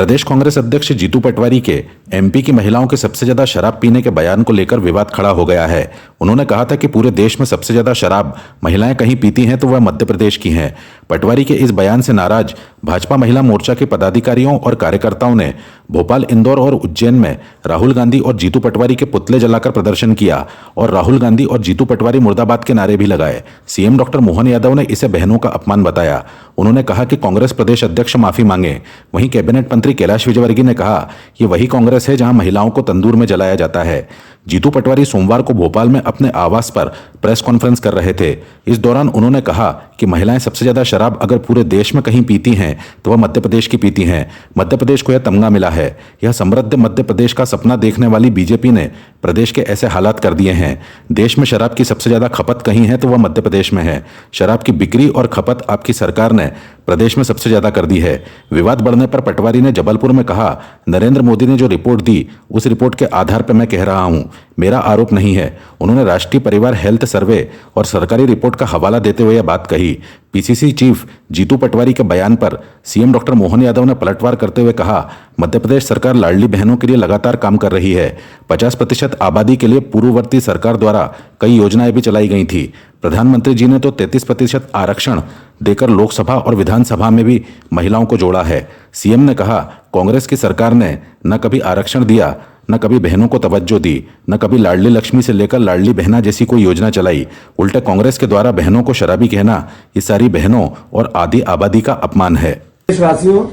प्रदेश कांग्रेस अध्यक्ष जीतू पटवारी के एमपी की महिलाओं के सबसे ज्यादा शराब पीने के बयान को लेकर विवाद खड़ा हो गया है। उन्होंने कहा था कि पूरे देश में सबसे ज्यादा शराब महिलाएं कहीं पीती हैं तो वह मध्य प्रदेश की हैं। पटवारी के इस बयान से नाराज भाजपा महिला मोर्चा के पदाधिकारियों और कार्यकर्ताओं ने भोपाल, इंदौर और उज्जैन में राहुल गांधी और जीतू पटवारी के पुतले जलाकर प्रदर्शन किया और राहुल गांधी और जीतू पटवारी मुर्दाबाद के नारे भी लगाए। सीएम डॉक्टर मोहन यादव ने इसे बहनों का अपमान बताया। उन्होंने कहा कि कांग्रेस प्रदेश अध्यक्ष माफी मांगे। वहीं कैबिनेट मंत्री कैलाश विजयवर्गीय ने कहा कि वही कांग्रेस है जहां महिलाओं को तंदूर में जलाया जाता है। जीतू पटवारी सोमवार को भोपाल में अपने आवास पर प्रेस कॉन्फ्रेंस कर रहे थे। इस दौरान उन्होंने कहा कि महिलाएं सबसे ज्यादा शराब अगर पूरे देश में कहीं पीती हैं तो वह मध्य प्रदेश की पीती हैं। मध्य प्रदेश को यह तमगा मिला है। यह समृद्ध मध्य प्रदेश का सपना देखने वाली बीजेपी ने प्रदेश के ऐसे हालात कर दिए हैं। देश में शराब की सबसे ज्यादा खपत कहीं है तो वह मध्य प्रदेश में है। शराब की बिक्री और खपत आपकी सरकार ने प्रदेश में सबसे ज्यादा कर दी है। विवाद बढ़ने पर पटवारी ने जबलपुर में कहा, नरेंद्र मोदी ने जो रिपोर्ट दी उस रिपोर्ट के आधार पर मैं कह रहा हूं, मेरा आरोप नहीं है। उन्होंने राष्ट्रीय परिवार हेल्थ सर्वे और सरकारी रिपोर्ट का हवाला देते हुए यह बात कही। पीसीसी चीफ जीतू पटवारी के बयान पर सीएम डॉक्टर मोहन यादव ने पलटवार करते हुए कहा, मध्य प्रदेश सरकार लाडली बहनों के लिए लगातार काम कर रही है। 50% आबादी के लिए पूर्ववर्ती सरकार द्वारा कई योजनाएं भी चलाई गई थी। प्रधानमंत्री जी ने तो 33% आरक्षण देकर लोकसभा और विधानसभा में भी महिलाओं को जोड़ा है। सीएम ने कहा, कांग्रेस की सरकार ने न कभी आरक्षण दिया, न कभी बहनों को तवज्जो दी, न कभी लाडली लक्ष्मी से लेकर लाडली बहना जैसी कोई योजना चलाई। उल्टे कांग्रेस के द्वारा बहनों को शराबी कहना ये सारी बहनों और आधी आबादी का अपमान है। देशवासियों,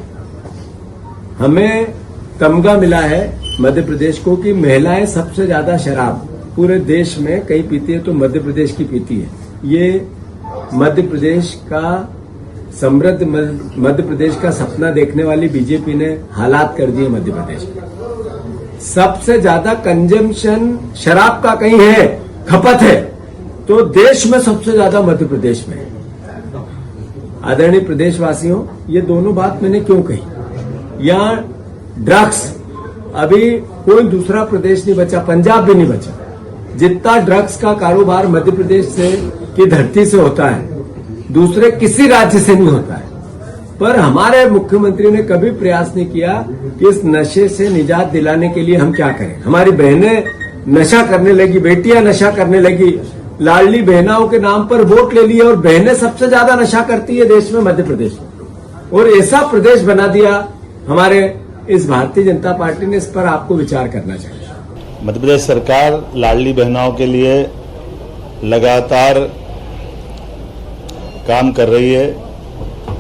हमें तमगा मिला है मध्य प्रदेश को कि महिलाएं सबसे ज्यादा शराब पूरे देश में कहीं पीती है तो मध्य प्रदेश की पीती है। ये मध्य प्रदेश का समृद्ध मध्य प्रदेश का सपना देखने वाली बीजेपी ने हालात कर दिए। मध्य प्रदेश में सबसे ज्यादा कंजम्पशन शराब का कहीं है, खपत है तो देश में सबसे ज्यादा मध्य प्रदेश में है। आदरणीय प्रदेशवासियों, ये दोनों बात मैंने क्यों कही? यहाँ ड्रग्स अभी कोई दूसरा प्रदेश नहीं बचा, पंजाब भी नहीं बचा। जितना ड्रग्स का कारोबार मध्य प्रदेश से की धरती से होता है दूसरे किसी राज्य से नहीं होता है। पर हमारे मुख्यमंत्री ने कभी प्रयास नहीं किया कि इस नशे से निजात दिलाने के लिए हम क्या करें। हमारी बहनें नशा करने लगी, बेटियां नशा करने लगी, लाडली बहनाओं के नाम पर वोट ले लिए और बहनें सबसे ज्यादा नशा करती है देश में, मध्य प्रदेश में। और ऐसा प्रदेश बना दिया हमारे इस भारतीय जनता पार्टी ने। इस पर आपको विचार करना चाहिए। मध्य प्रदेश सरकार लाडली बहनाओं के लिए लगातार काम कर रही है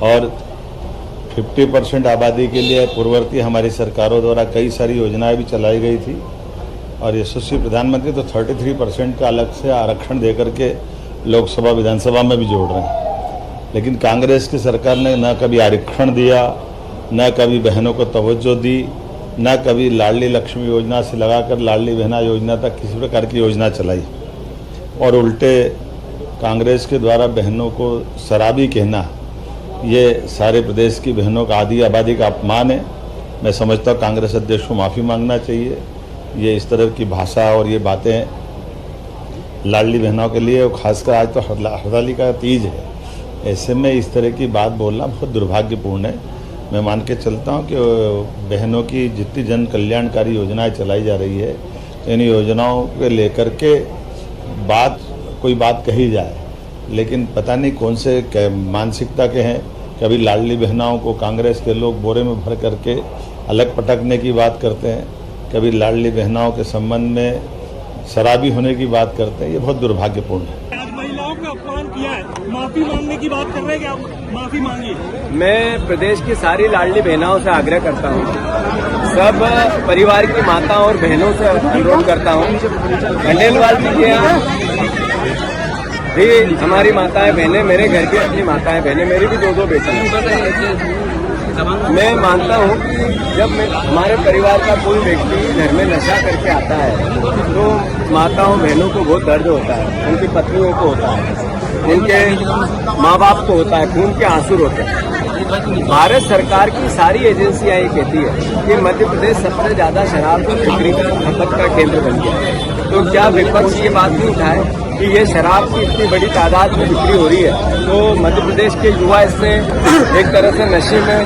और 50% आबादी के लिए पूर्ववर्ती हमारी सरकारों द्वारा कई सारी योजनाएं भी चलाई गई थी और यशस्वी प्रधानमंत्री तो 33% का अलग से आरक्षण देकर के लोकसभा विधानसभा में भी जोड़ रहे हैं। लेकिन कांग्रेस की सरकार ने न कभी आरक्षण दिया, न कभी बहनों को तवज्जो दी, न कभी लाडली लक्ष्मी योजना से लगाकर लाडली बहना योजना तक किसी प्रकार की योजना चलाई और उल्टे कांग्रेस के द्वारा बहनों को शराबी कहना ये सारे प्रदेश की बहनों का आधी आबादी का अपमान है। मैं समझता हूँ कांग्रेस अध्यक्ष को माफ़ी मांगना चाहिए। ये इस तरह की भाषा और ये बातें लाडली बहनों के लिए, खासकर आज तो हरताली का तीज है, ऐसे में इस तरह की बात बोलना बहुत दुर्भाग्यपूर्ण है। मैं मान के चलता हूँ कि बहनों की जितनी जन कल्याणकारी योजनाएं चलाई जा रही है इन योजनाओं को लेकर के कोई बात कही जाए, लेकिन पता नहीं कौन से मानसिकता के हैं। कभी लाडली बहनाओं को कांग्रेस के लोग बोरे में भर करके अलग पटकने की बात करते हैं, कभी लाडली बहनाओं के संबंध में शराबी होने की बात करते हैं। ये बहुत दुर्भाग्यपूर्ण है। आज महिलाओं का अपमान किया है, माफी मांगने की बात कर रहे हैं कि आप माफी मांगिए। मैं प्रदेश की सारी लाडली बहनाओं से आग्रह करता हूँ, सब परिवार की माताओं और बहनों से अनुरोध करता हूँ, खंडेलवाल जी के यहाँ भी हमारी माताएं बहनें, मेरे घर की अपनी माताएं बहनें, मेरी भी दो बेटी हैं। मैं मानता हूँ कि जब हमारे परिवार का कोई व्यक्ति घर में नशा करके आता है तो माताओं बहनों को बहुत दर्द होता है, उनकी पत्नियों को होता है, उनके माँ बाप को होता है, खून के आंसू होते हैं। भारत सरकार की सारी एजेंसियां ये कहती है कि मध्य प्रदेश सबसे ज्यादा शराब की बिक्री का खपत का केंद्र बन गया है। तो क्या विपक्ष ये बात नहीं उठाए कि ये शराब की इतनी बड़ी तादाद में बिक्री हो रही है तो मध्य प्रदेश के युवा इससे एक तरह से नशे में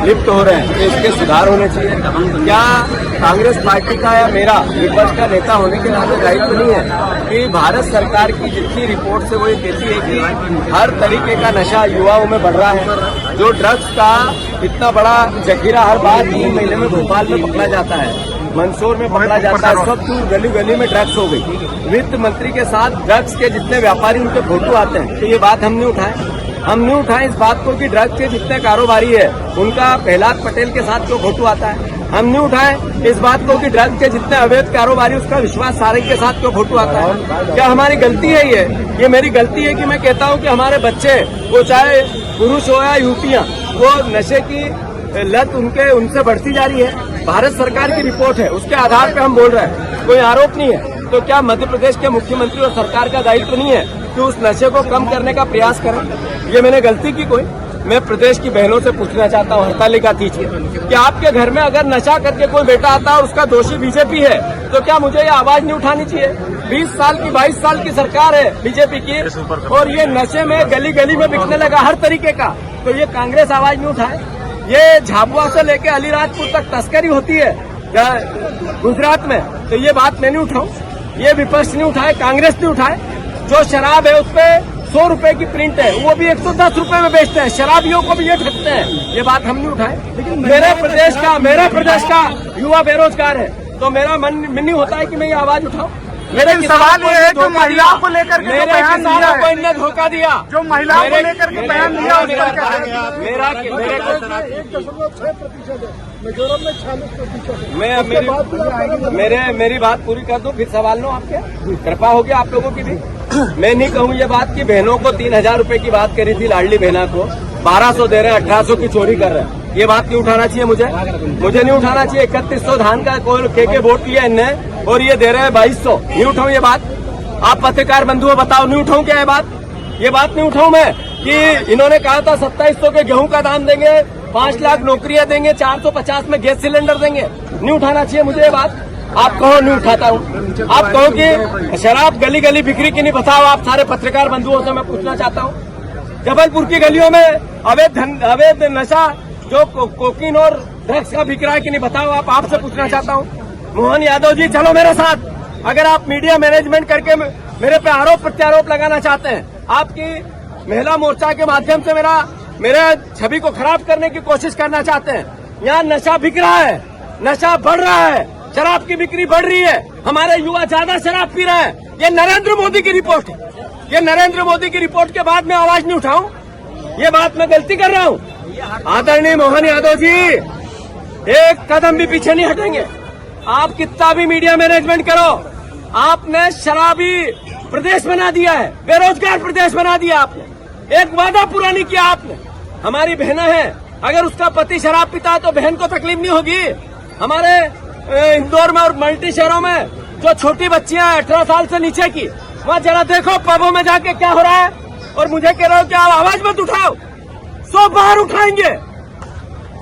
लिप्त हो रहे हैं, तो इसके सुधार होने चाहिए। क्या कांग्रेस पार्टी का या मेरा विपक्ष का नेता होने के नाते दायित्व नहीं है कि भारत सरकार की जितनी रिपोर्ट से वो ये कहती है कि हर तरीके का नशा युवाओं में बढ़ रहा है, जो ड्रग्स का इतना बड़ा जखीरा हर बार 3 महीने में भोपाल में पकड़ा जाता है, मंदसौर में पकड़ा जाता है, सब दूर गली गली में ड्रग्स हो गई। वित्त मंत्री के साथ ड्रग्स के जितने व्यापारी उनके फोटो आते हैं, तो ये बात हम नहीं उठाए इस बात को कि ड्रग्स के जितने कारोबारी है उनका प्रहलाद पटेल के साथ जो फोटो आता है। हम नहीं उठाए इस बात को कि ड्रग्स के जितने अवैध कारोबारी उसका विश्वास सारंग के साथ क्यों फोटो आता है। क्या हमारी गलती है ये मेरी गलती है कि मैं कहता हूं कि हमारे बच्चे, वो चाहे पुरुष हो या युवतियां, वो नशे की लत उनसे बढ़ती जा रही है। भारत सरकार की रिपोर्ट है, उसके आधार पर हम बोल रहे हैं, कोई आरोप नहीं है। तो क्या मध्य प्रदेश के मुख्यमंत्री और सरकार का दायित्व नहीं है कि उस नशे को कम करने का प्रयास करें? ये मैंने गलती की कोई? मैं प्रदेश की बहनों से पूछना चाहता हूँ, हड़तालिका कीजिए कि आपके घर में अगर नशा करके कोई बेटा आता है और उसका दोषी बीजेपी है, तो क्या मुझे ये आवाज नहीं उठानी चाहिए? 20 साल की 22 साल की सरकार है बीजेपी की, और ये नशे में गली गली में बिकने लगा हर तरीके का, तो ये कांग्रेस आवाज नहीं उठाए? ये झाबुआ से लेके अलीराजपुर तक तस्करी होती है गुजरात में, तो ये बात मैं नहीं उठाऊं? ये विपक्ष नहीं उठाए, कांग्रेस नहीं उठाए? जो शराब है उसपे 100 रुपए की प्रिंट है, वो भी 110 रुपए में बेचते हैं, शराबियों को भी ये ठगते हैं, ये बात हम नहीं उठाए? लेकिन मेरे प्रदेश का युवा बेरोजगार है, तो मेरा मन नहीं होता है कि मैं ये आवाज उठाऊं? मेरे सवाल ये है जो महिलाओं को लेकर के जो बयान दिया को इनने धोखा दिया, जो महिलाओं को लेकर के बयान दिया उस पर क्या है? मेरा 1.6% मेरी बात पूरी कर दूं, फिर सवाल लो आपके। कृपा होगी आप लोगों की भी। मैं नहीं कहूँ ये बात कि बहनों को 3000 रुपए की बात करी थी, लाडली बहना को 1200 दे रहे हैं, 1800 की चोरी कर रहे हैं, ये बात नहीं उठाना चाहिए मुझे नहीं उठाना चाहिए। 3100 धान का के वोट लिया इनने और ये दे रहे हैं 2200, नहीं उठाऊं ये बात? आप पत्रकार बंधुओं बताओ, नहीं उठाऊं क्या ये बात नहीं उठाऊं मैं कि इन्होंने कहा था 2700 के गेहूं का दाम देंगे, 5 लाख नौकरियां देंगे, 450 में गैस सिलेंडर देंगे, नहीं उठाना चाहिए मुझे ये बात? आप कहो नहीं उठाता हूँ? आप कहो कि शराब गली गली बिक्री की नहीं, बताओ आप सारे पत्रकार बंधुओं से मैं पूछना चाहता हूँ। जबलपुर की गलियों में अवैध नशा जो कोकीन और ड्रग्स का बिक रहा है कि नहीं, बताओ आप, आपसे पूछना चाहता हूँ। मोहन यादव जी चलो मेरे साथ, अगर आप मीडिया मैनेजमेंट करके मेरे पे आरोप प्रत्यारोप लगाना चाहते हैं, आपकी महिला मोर्चा के माध्यम से मेरा छवि को खराब करने की कोशिश करना चाहते हैं। यहाँ नशा बिक रहा है, नशा बढ़ रहा है, शराब की बिक्री बढ़ रही है, हमारे युवा ज्यादा शराब पी रहे हैं। ये नरेंद्र मोदी की रिपोर्ट है, ये नरेंद्र मोदी की रिपोर्ट के बाद मैं आवाज नहीं उठाऊं? ये बात मैं गलती कर रहा हूं? आदरणीय मोहन यादव जी एक कदम भी पीछे नहीं हटेंगे। आप कितना भी मीडिया मैनेजमेंट करो, आपने शराबी प्रदेश बना दिया है, बेरोजगार प्रदेश बना दिया आपने, एक वादा पूरा नहीं किया आपने। हमारी बहनें हैं, अगर उसका पति शराब पीता है तो बहन को तकलीफ नहीं होगी? हमारे इंदौर में और मल्टी शहरों में जो छोटी बच्चियां 18 साल से नीचे की, वहां जरा देखो पबों में जाके क्या हो रहा है, और मुझे कह रहे हो कि आप आवाज मत उठाओ। 100 बार उठाएंगे,